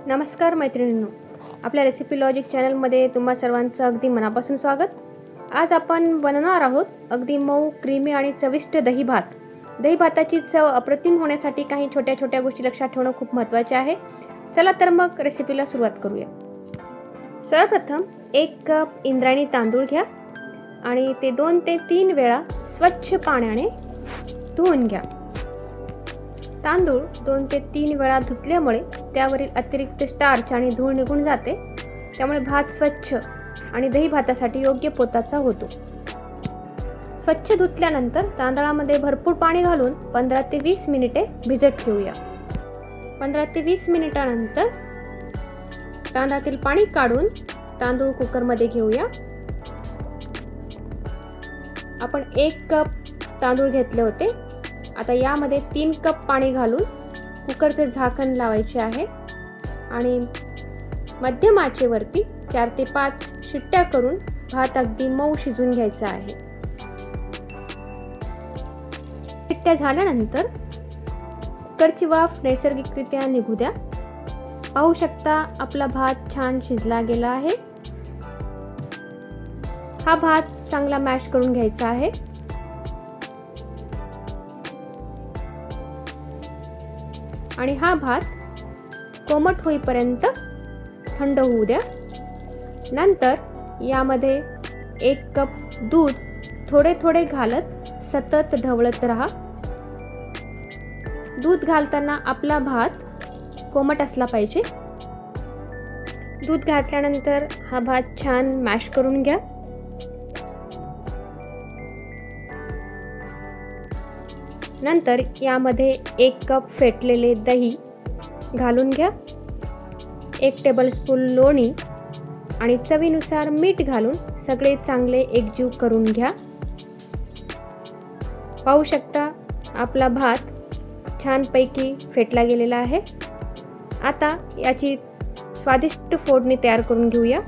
नमस्कार मैत्रिणींनो, आपल्या रेसिपी लॉजिक चॅनलमध्ये तुम्हा सर्वांचं अगदी मनापासून स्वागत. आज आपण बनवणार आहोत अगदी मऊ, क्रीमी आणि चविष्ट दही भात. दही भाताची चव अप्रतिम होण्यासाठी काही छोट्या छोट्या गोष्टी लक्षात ठेवणं खूप महत्त्वाचे आहे. चला तर मग रेसिपीला सुरुवात करूया. सर्वप्रथम 1 कप इंद्रायणी तांदूळ घ्या आणि ते 2 ते 3 वेळा स्वच्छ पाण्याने धुवून घ्या. तांदूळ 2 ते 3 वेळा धुतल्यामुळे त्यावरील अतिरिक्त स्टार्च आणि धूळ निघून जाते. त्यामुळे भात स्वच्छ आणि दही भातासाठी योग्य पोताचा होतो. स्वच्छ धुतल्यानंतर तांदळामध्ये भरपूर पाणी घालून 15 ते 20 मिनिटे भिजत ठेवूया. 15 ते 20 मिनिटानंतर तांदळातील पाणी काढून तांदूळ कुकरमध्ये घेऊया. आपण 1 कप तांदूळ घेतले होते. आता यामध्ये 3 कप पाणी घालून कुकरचे झाकण लावायचे आहे आणि मध्यम आचेवरती 4 ते 5 शिट्ट्या करून भात अगदी मऊ शिजून घ्यायचा आहे. शिट्ट्या झाल्यानंतर कुकरची वाफ नैसर्गिकरित्या निघू द्या. पाहू शकता आपला भात छान शिजला गेला आहे. हा भात चांगला मॅश करून घ्यायचा आहे. आणि हा भात कोमट होईपर्यंत थंड होऊ द्या. नंतर यामध्ये 1 कप दूध थोडे थोडे घालत सतत ढवळत राहा. दूध घालताना आपला भात कोमट असला पाहिजे. दूध घातल्यानंतर हा भात छान मॅश करून घ्या. नंतर यामध्ये 1 कप फेटलेले दही घालून घ्या. 1 टेबलस्पून लोणी आणि चवीनुसार मीठ घालून सगळे चांगले एकजीव करून घ्या. पाहू शकता आपला भात छानपैकी फेटला गेलेला आहे. आता याची स्वादिष्ट फोडणी तयार करून घेऊया.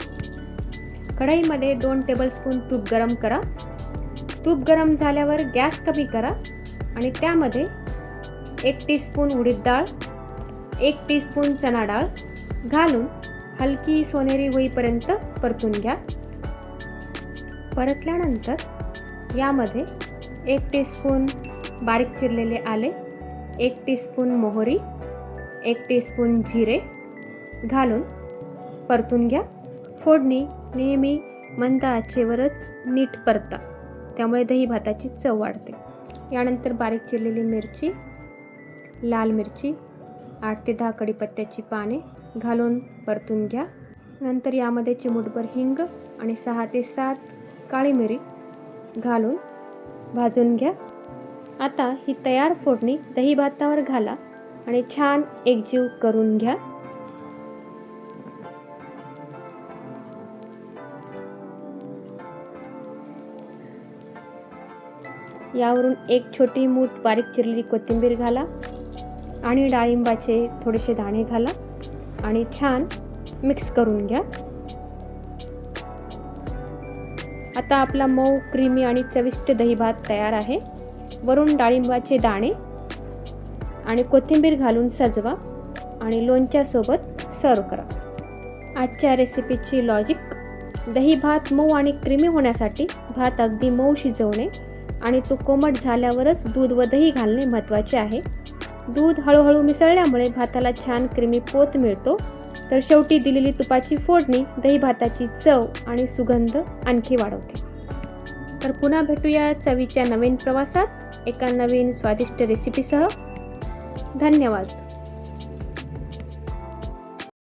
कढईमध्ये 2 टेबलस्पून तूप गरम करा. तूप गरम झाल्यावर गॅस कमी करा आणि त्यामध्ये 1 टीस्पून उडीद डाळ, 1 टीस्पून चणा डाळ घालून हलकी सोनेरी होईपर्यंत परतून घ्या. परतल्यानंतर यामध्ये 1 टीस्पून बारीक चिरलेले आले, 1 टीस्पून मोहरी, 1 टीस्पून जिरे घालून परतून घ्या. फोडणी नेहमी मंद आचेवरच नीट परता, त्यामुळे दही भाताची चव वाढते. यानंतर बारीक चिरलेली मिरची, लाल मिरची, 8 ते 10 कढीपत्त्याची पाने घालून परतून घ्या. नंतर यामध्ये चिमूटभर हिंग आणि 6 ते 7 काळी मिरी घालून भाजून घ्या. आता ही तयार फोडणी दही भातावर घाला आणि छान एकजीव करून घ्या. यावरून 1 छोटी मूठ बारीक चिरलेली कोथिंबीर घाला आणि डाळिंबाचे थोडेसे दाणे घाला आणि छान मिक्स करून घ्या. आता आपला मऊ, क्रीमी आणि चविष्ट दही भात तयार आहे. वरून डाळिंबाचे दाणे आणि कोथिंबीर घालून सजवा आणि लोणच्यासोबत सर्व करा. आजच्या रेसिपीची लॉजिक: दही भात मऊ आणि क्रीमी होण्यासाठी भात अगदी मऊ शिजवणे आणि तो कोमट झाल्यावरच दूध व दही घालणे महत्त्वाचे आहे. दूध हळूहळू मिसळल्यामुळे भाताला छान क्रीमी पोत मिळतो. तर शेवटी दिलेली तुपाची फोडणी दही भाताची चव आणि सुगंध आणखी वाढवते. तर पुन्हा भेटूया चवीच्या नवीन प्रवासात एका नवीन स्वादिष्ट रेसिपीसह. धन्यवाद.